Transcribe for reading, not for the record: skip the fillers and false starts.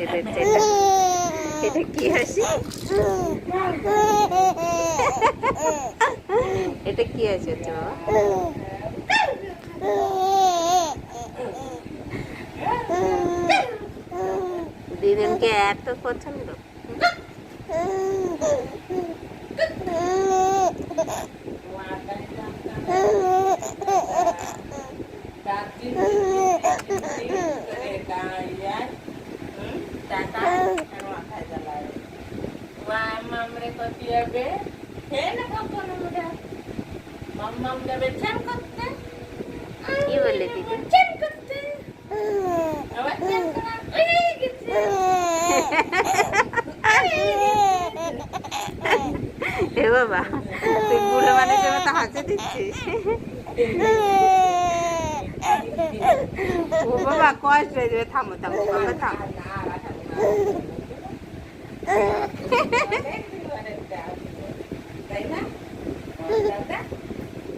হাসি দিচ্ছে। এটা কি হাসি? এটা কি হাসি হচ্ছে বাবা? দিদিনকে এত পছন্দ। কি বললে দিদি? এ বাবা, তুই বুড়ো মানুষের মতো হাসি দিচ্ছিস। ও বাবা কষ্ট হয়ে যাবে, থামো থামো বাবা থামো।